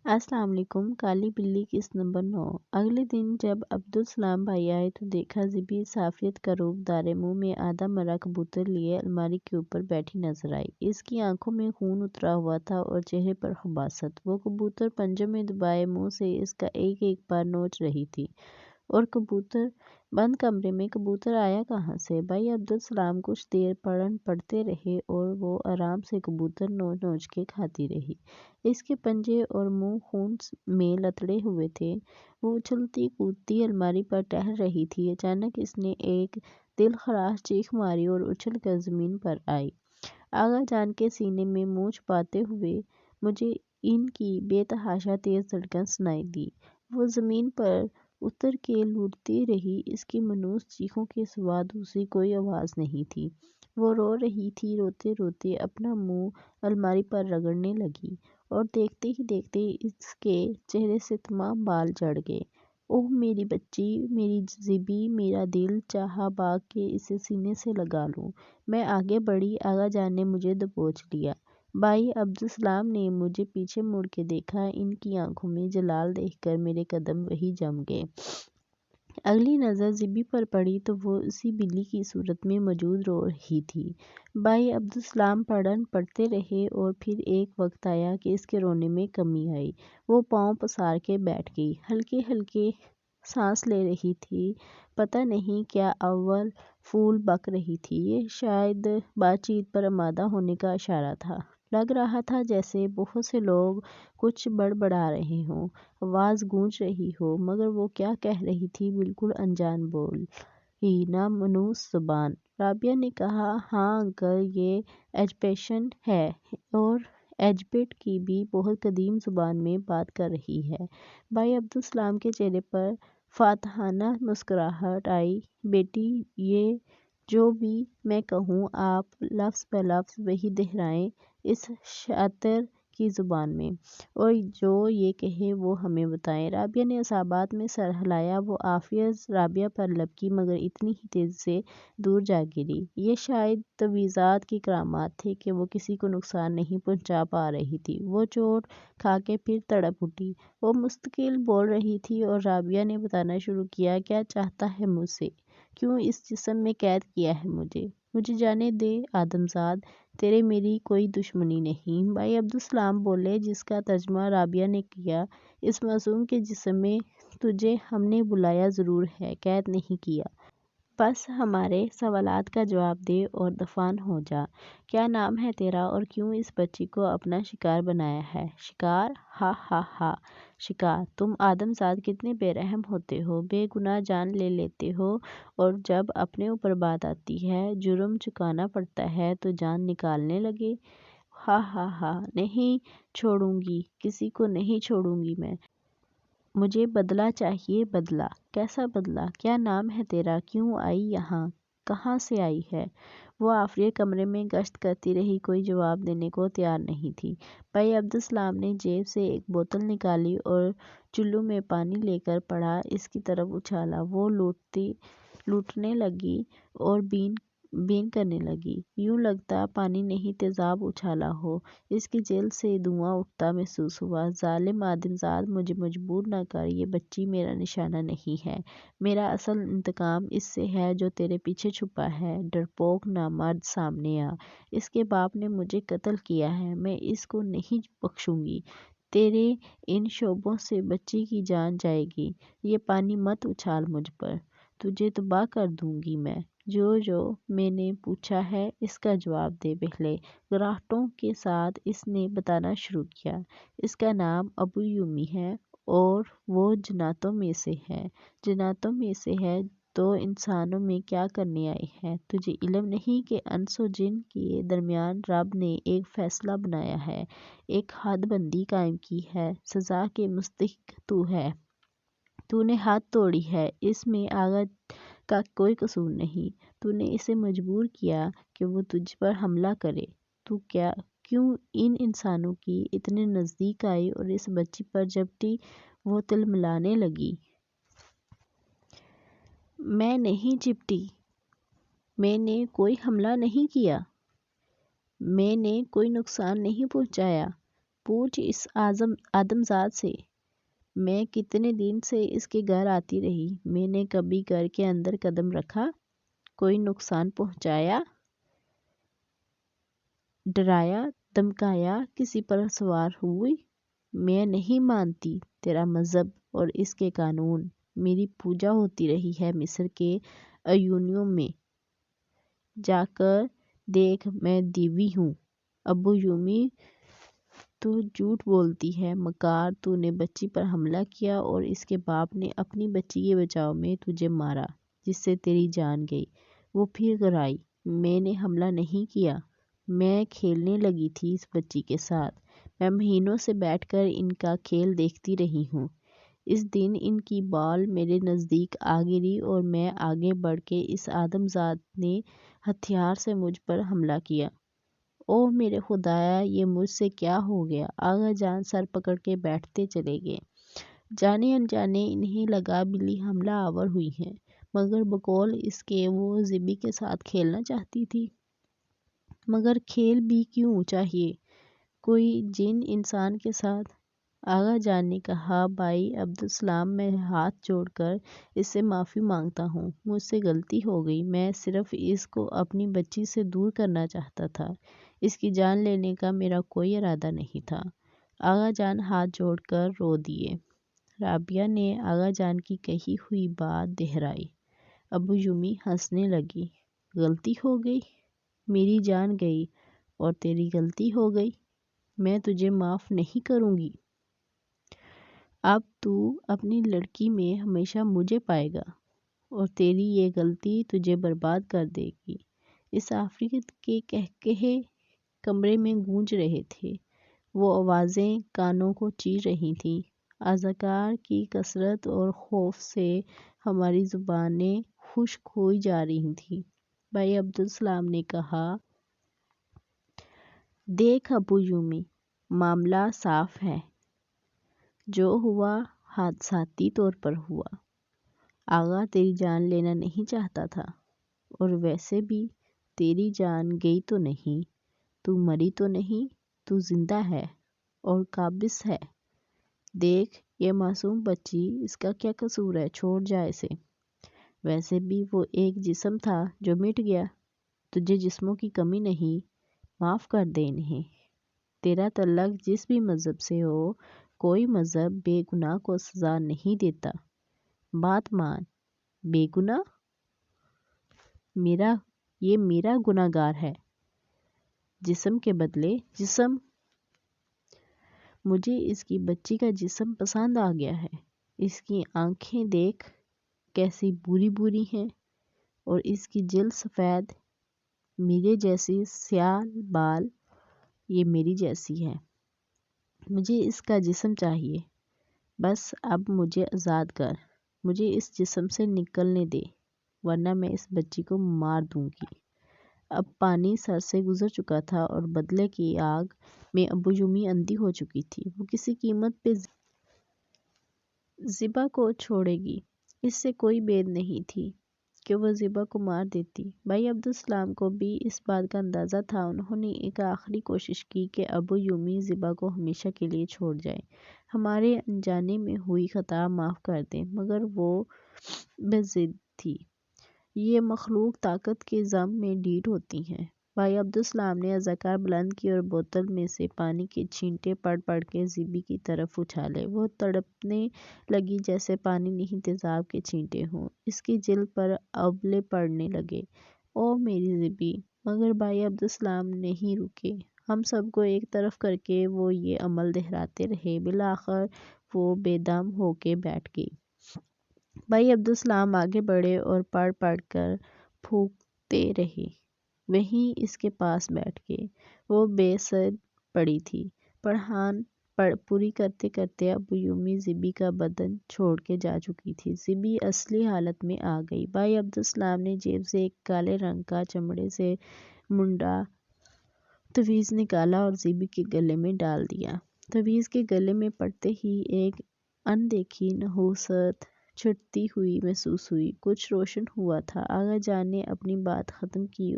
السلام علیکم۔ کالی بلی قسط نمبر 9۔ اگلے دن جب عبدالسلام بھائی آئے تو دیکھا زبی صافیت کا روپ دارے منہ میں آدھا مرا کبوتر لیے الماری کے اوپر بیٹھی نظر آئی۔ اس کی آنکھوں میں خون اترا ہوا تھا اور چہرے پر خباثت۔ وہ کبوتر پنجوں میں دبائے منہ سے اس کا ایک ایک پر نوچ رہی تھی۔ اور کبوتر بند کمرے میں کبوتر آیا کہاں سے؟ بھائی عبدالسلام کچھ دیر پڑھتے رہے اور وہ آرام سے کبوتر نوچ نوچ کے کھاتی رہی۔ اس کے پنجے اور منہ خون میں لتڑے ہوئے تھے۔ وہ اچھلتی کودتی الماری پر ٹہل رہی تھی۔ اچانک اس نے ایک دل خراش چیخ ماری اور اچھل کر زمین پر آئی۔ آغا جان کے سینے میں منہ چھپاتے ہوئے مجھے ان کی بے تحاشا تیز دھڑکن سنائی دی۔ وہ زمین پر اتر کے لوٹتی رہی۔ اس کی مانوس چیخوں کے سوا دوسری کوئی آواز نہیں تھی۔ وہ رو رہی تھی۔ روتے روتے اپنا منہ الماری پر رگڑنے لگی اور دیکھتے ہی دیکھتے اس کے چہرے سے تمام بال جھڑ گئے۔ اوہ میری بچی، میری زبی، میرا دل چاہا بھاگ کے اسے سینے سے لگا لوں۔ میں آگے بڑھی، آغا جان نے مجھے دبوچ لیا۔ بھائی عبدالسلام نے مجھے پیچھے مڑ کے دیکھا۔ ان کی آنکھوں میں جلال دیکھ کر میرے قدم وہیں جم گئے۔ اگلی نظر زبی پر پڑی تو وہ اسی بلی کی صورت میں موجود رو رہی تھی۔ بھائی عبدالسلام پڑھتے رہے اور پھر ایک وقت آیا کہ اس کے رونے میں کمی آئی۔ وہ پاؤں پسار کے بیٹھ گئی۔ ہلکے ہلکے سانس لے رہی تھی۔ پتہ نہیں کیا اول پھول بک رہی تھی۔ یہ شاید بات چیت پر آمادہ ہونے کا اشارہ تھا۔ لگ رہا تھا جیسے بہت سے لوگ کچھ بڑبڑا رہے ہوں، آواز گونج رہی ہو، مگر وہ کیا کہہ رہی تھی بالکل انجان بول ہی، نامانوس زبان۔ رابعہ نے کہا، ہاں انکل، یہ ایجپشن ہے اور ایجپٹ کی بھی بہت قدیم زبان میں بات کر رہی ہے۔ بھائی عبدالسلام کے چہرے پر فاتحانہ مسکراہٹ آئی۔ بیٹی، یہ جو بھی میں کہوں آپ لفظ بہ لفظ وہی دہرائیں اس شاطر کی زبان میں، اور جو یہ کہے وہ ہمیں بتائیں۔ رابعہ نے اعصابات میں سر ہلایا۔ وہ عافیہ رابعہ پر لپکی مگر اتنی ہی تیزی سے دور جا گری۔ یہ شاید تعویذات کی کرامات تھے کہ وہ کسی کو نقصان نہیں پہنچا پا رہی تھی۔ وہ چوٹ کھا کے پھر تڑپ اٹھی۔ وہ مستقل بول رہی تھی اور رابعہ نے بتانا شروع کیا، کیا چاہتا ہے مجھ سے؟ کیوں اس جسم میں قید کیا ہے مجھے؟ مجھے جانے دے آدم زاد، تیرے میری کوئی دشمنی نہیں۔ بھائی عبدالسلام بولے، جس کا ترجمہ رابعہ نے کیا، اس معصوم کے جسم میں تجھے ہم نے بلایا ضرور ہے، قید نہیں کیا۔ بس ہمارے سوالات کا جواب دے اور دفن ہو جا۔ کیا نام ہے تیرا اور کیوں اس بچی کو اپنا شکار بنایا ہے؟ شکار؟ ہا ہا ہا، شکار! تم آدم زاد کتنے بے رحم ہوتے ہو، بے گناہ جان لے لیتے ہو اور جب اپنے اوپر بات آتی ہے، جرم چکانا پڑتا ہے تو جان نکالنے لگے۔ ہا ہا ہا، نہیں چھوڑوں گی، کسی کو نہیں چھوڑوں گی میں۔ مجھے بدلہ چاہیے، بدلہ۔ کیسا بدلہ؟ کیا نام ہے تیرا؟ کیوں آئی یہاں؟ کہاں سے آئی ہے؟ وہ آفریہ کمرے میں گشت کرتی رہی، کوئی جواب دینے کو تیار نہیں تھی۔ بھائی عبدالسلام نے جیب سے ایک بوتل نکالی اور چلو میں پانی لے کر پڑھا، اس کی طرف اچھالا۔ وہ لوٹنے لگی اور بین کرنے لگی۔ یوں لگتا پانی نہیں تیزاب اچھالا ہو۔ اس کی جلد سے دھواں اٹھتا محسوس ہوا۔ ظالم آدم زاد، مجھے مجبور نہ کر، یہ بچی میرا نشانہ نہیں ہے۔ میرا اصل انتقام اس سے ہے جو تیرے پیچھے چھپا ہے۔ ڈرپوک نامرد، سامنے آ! اس کے باپ نے مجھے قتل کیا ہے، میں اس کو نہیں بخشوں گی۔ تیرے ان شبوں سے بچی کی جان جائے گی۔ یہ پانی مت اچھال مجھ پر، تجھے تباہ کر دوں گی میں۔ جو میں نے پوچھا ہے اس کا جواب دے پہلے۔ گراہٹوں کے ساتھ اس نے بتانا شروع کیا۔ اس کا نام ابو یومی ہے اور وہ جناتوں میں سے ہے۔ جناتوں میں سے ہے تو انسانوں میں کیا کرنے آئے ہیں؟ تجھے علم نہیں کہ انس و جن کے درمیان رب نے ایک فیصلہ بنایا ہے، ایک حد بندی قائم کی ہے، سزا کے مستحق تو ہے۔ تو نے حد توڑی ہے، اس میں آغا کا کوئی قصور نہیں۔ تو نے اسے مجبور کیا کہ وہ تجھ پر حملہ کرے۔ تو کیوں ان انسانوں کی اتنے نزدیک آئی اور اس بچی پر جھپٹی؟ وہ تلملانے لگی۔ میں نہیں جھپٹی، میں نے کوئی حملہ نہیں کیا، میں نے کوئی نقصان نہیں پہنچایا، پوچھ اس آدمزاد سے، میں کتنے دن سے اس کے گھر آتی رہی، میں نے کبھی گھر کے اندر قدم رکھا، کوئی نقصان پہنچایا، ڈرایا، دھمکایا، کسی پر سوار ہوئی؟ میں نہیں مانتی تیرا مذہب اور اس کے قانون۔ میری پوجا ہوتی رہی ہے مصر کے ایونیوں میں، جا کر دیکھ، میں دیوی ہوں۔ ابو یومی، تو جھوٹ بولتی ہے، مکار، تو نے بچی پر حملہ کیا اور اس کے باپ نے اپنی بچی کے بچاؤ میں تجھے مارا، جس سے تیری جان گئی۔ وہ پھر گرائی، میں نے حملہ نہیں کیا، میں کھیلنے لگی تھی اس بچی کے ساتھ، میں مہینوں سے بیٹھ کر ان کا کھیل دیکھتی رہی ہوں۔ اس دن ان کی بال میرے نزدیک آ گری اور میں آگے بڑھ کے اس آدمزاد نے ہتھیار سے مجھ پر حملہ کیا۔ اوہ میرے خدایا، یہ مجھ سے کیا ہو گیا؟ آغا جان سر پکڑ کے بیٹھتے چلے گئے۔ جانے انجانے انہیں لگا بلی حملہ آور ہوئی ہے، مگر بقول اس کے وہ زبی کے ساتھ کھیلنا چاہتی تھی۔ مگر کھیل بھی کیوں چاہیے کوئی جن انسان کے ساتھ؟ آغا جان نے کہا، بھائی عبدالسلام، میں ہاتھ جوڑ کر اس سے معافی مانگتا ہوں، مجھ سے غلطی ہو گئی، میں صرف اس کو اپنی بچی سے دور کرنا چاہتا تھا، اس کی جان لینے کا میرا کوئی ارادہ نہیں تھا۔ آغا جان ہاتھ جوڑ کر رو دیے۔ رابعہ نے آغا جان کی کہی ہوئی بات دہرائی۔ ابو یومی ہنسنے لگی۔ غلطی ہو گئی؟ میری جان گئی اور تیری غلطی ہو گئی؟ میں تجھے معاف نہیں کروں گی۔ اب تو اپنی لڑکی میں ہمیشہ مجھے پائے گا اور تیری یہ غلطی تجھے برباد کر دے گی۔ اس آفریت کے قہقہے کمرے میں گونج رہے تھے، وہ آوازیں کانوں کو چیر رہی تھیں۔ اذکار کی کثرت اور خوف سے ہماری زبانیں خشک ہوئی جا رہی تھیں۔ بھائی عبدالسلام نے کہا، دیکھ ابو یومی، معاملہ صاف ہے، جو ہوا حادثاتی طور پر ہوا۔ آغا تیری جان لینا نہیں چاہتا تھا، اور ویسے بھی تیری جان گئی تو نہیں، تو مری تو نہیں، تو زندہ ہے اور قابض ہے۔ دیکھ یہ معصوم بچی، اس کا کیا قصور ہے، چھوڑ جا اسے۔ ویسے بھی وہ ایک جسم تھا جو مٹ گیا، تجھے جسموں کی کمی نہیں، معاف کر دے انہیں۔ تیرا تعلق جس بھی مذہب سے ہو، کوئی مذہب بے گناہ کو سزا نہیں دیتا۔ بات مان، بے گناہ؟ یہ میرا گناہ گار ہے، جسم کے بدلے جسم۔ مجھے اس کی بچی کا جسم پسند آ گیا ہے، اس کی آنکھیں دیکھ کیسی بوری بوری ہیں، اور اس کی جلد سفید، میرے جیسی سیاہ بال، یہ میری جیسی ہے۔ مجھے اس کا جسم چاہیے، بس اب مجھے آزاد کر، مجھے اس جسم سے نکلنے دے، ورنہ میں اس بچی کو مار دوں گی۔ اب پانی سر سے گزر چکا تھا اور بدلے کی آگ میں ابو یومی اندھی ہو چکی تھی۔ وہ کسی قیمت پہ زبا کو چھوڑے گی، اس سے کوئی بید نہیں تھی کہ وہ زبا کو مار دیتی۔ بھائی عبدالسلام کو بھی اس بات کا اندازہ تھا۔ انہوں نے ایک آخری کوشش کی کہ ابو یومی زبا کو ہمیشہ کے لیے چھوڑ جائے۔ ہمارے انجانے میں ہوئی خطا معاف کر دیں۔ مگر وہ بے ضد تھی۔ یہ مخلوق طاقت کے ضم میں ڈھیٹ ہوتی ہیں۔ بھائی عبدالسلام نے اذکار بلند کی اور بوتل میں سے پانی کے چھینٹے پڑھ پڑھ کے زبی کی طرف اچھالے۔ وہ تڑپنے لگی جیسے پانی نہیں تیزاب کے چھینٹے ہوں۔ اس کی جلد پر ابلے پڑنے لگے۔ او میری زبی! مگر بھائی عبدالسلام نہیں رکے۔ ہم سب کو ایک طرف کر کے وہ یہ عمل دہراتے رہے۔ بالآخر وہ بے دم ہو کے بیٹھ گئی۔ بھائی عبدالسلام آگے بڑھے اور پڑھ پڑھ کر پھونکتے رہے۔ وہیں اس کے پاس بیٹھ گئے۔ وہ بے سد پڑی تھی۔ پڑھان پوری کرتے کرتے ابو یومی زبی کا بدن چھوڑ کے جا چکی تھی۔ زبی اصلی حالت میں آ گئی۔ بھائی عبدالسلام نے جیب سے ایک کالے رنگ کا چمڑے سے منڈا تویز نکالا اور زبی کے گلے میں ڈال دیا۔ تویز کے گلے میں پڑتے ہی ایک اندیکھی نحوست چھٹتی ہوئی محسوس ہوئی۔ کچھ روشن ہوا تھا۔ آغا جان نے اپنی بات ختم کی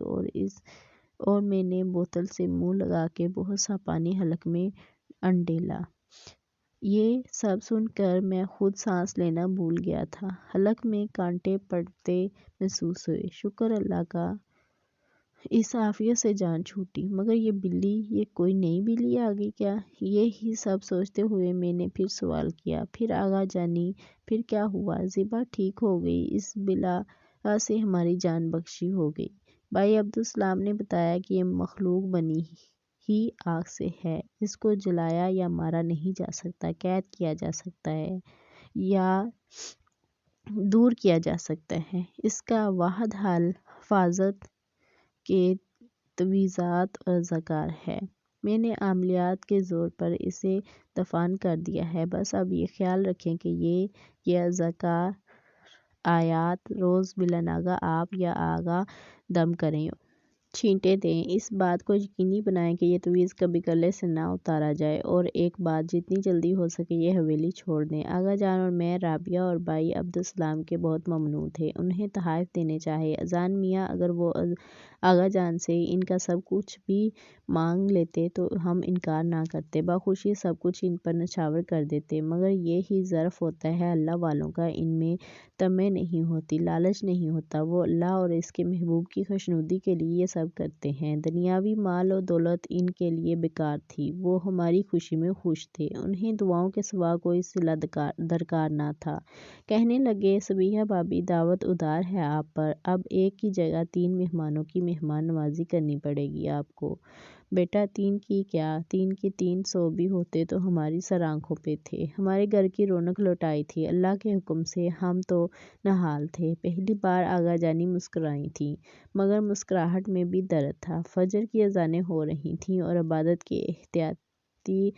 اور میں نے بوتل سے منہ لگا کے بہت سا پانی حلق میں انڈیلا۔ یہ سب سن کر میں خود سانس لینا بھول گیا تھا۔ حلق میں کانٹے پڑتے محسوس ہوئے۔ شکر اللہ کا، اس عافیت سے جان چھوٹی۔ مگر یہ بلی، یہ کوئی نئی بلی آ گئی کیا؟ یہی سب سوچتے ہوئے میں نے پھر سوال کیا، پھر آغا جانی، پھر کیا ہوا؟ زیبا ٹھیک ہو گئی؟ اس بلا سے ہماری جان بخشی ہو گئی۔ بھائی عبدالسلام نے بتایا کہ یہ مخلوق بنی ہی آگ سے ہے۔ اس کو جلایا یا مارا نہیں جا سکتا، قید کیا جا سکتا ہے یا دور کیا جا سکتا ہے۔ اس کا واحد حل حفاظت کے تجویزات اور اذکار ہے۔ میں نے عملیات کے زور پر اسے دفن کر دیا ہے۔ بس اب یہ خیال رکھیں کہ یہ اذکار، آیات روز بلاناگا آپ یا آگا دم کریں، چھینٹے دیں۔ اس بات کو یقینی بنائیں کہ یہ تعویذ کبھی گلے سے نہ اتارا جائے، اور ایک بات، جتنی جلدی ہو سکے یہ حویلی چھوڑ دیں۔ آغا جان اور میں رابعہ اور بھائی عبدالسلام کے بہت ممنون تھے۔ انہیں تحائف دینے چاہے۔ اذان میاں اگر وہ آغا جان سے ان کا سب کچھ بھی مانگ لیتے تو ہم انکار نہ کرتے، بخوشی سب کچھ ان پر نچھاور کر دیتے۔ مگر یہ ہی ظرف ہوتا ہے اللہ والوں کا، ان میں طمع نہیں ہوتی، لالچ نہیں ہوتا۔ وہ اللہ اور اس کے محبوب کی خوشنودی کے لیے یہ سب کرتے ہیں۔ دنیاوی مال و دولت ان کے لیے بیکار تھی، وہ ہماری خوشی میں خوش تھے۔ انہیں دعاؤں کے سوا کوئی صلہ درکار نہ تھا۔ کہنے لگے، صبیحہ بھابی، دعوت ادھار ہے آپ پر، اب ایک کی جگہ 3 مہمانوں کی مہمان نوازی کرنی پڑے گی آپ کو۔ بیٹا 3 کی کیا، 3 کے 300 بھی ہوتے تو ہماری سر آنکھوں پہ تھے۔ ہمارے گھر کی رونق لوٹائی تھی اللہ کے حکم سے، ہم تو نہال تھے۔ پہلی بار آغا جانی مسکرائی تھیں، مگر مسکراہٹ میں بھی درد تھا۔ فجر کی اذانیں ہو رہی تھیں اور عبادت کے احتیاطی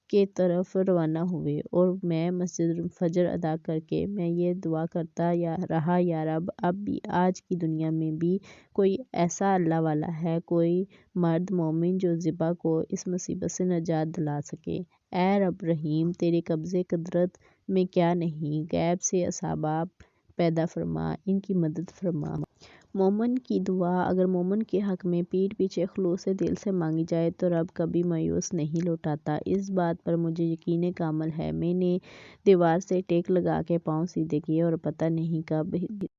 کے طرف روانہ ہوئے، اور میں مسجد فجر ادا کر کے میں یہ دعا کرتا رہا، یا رب، اب بھی آج کی دنیا میں بھی کوئی ایسا اللہ والا ہے، کوئی مرد مومن جو زیبا کو اس مصیبت سے نجات دلا سکے۔ اے رب رحیم، تیرے قبضے قدرت میں کیا نہیں، غیب سے اسباب پیدا فرما، ان کی مدد فرما۔ مومن کی دعا اگر مومن کے حق میں پیٹھ پیچھے خلوص دل سے مانگی جائے تو رب کبھی مایوس نہیں لوٹاتا۔ اس بات پر مجھے یقین کامل ہے۔ میں نے دیوار سے ٹیک لگا کے پاؤں سیدھے کیے اور پتہ نہیں کب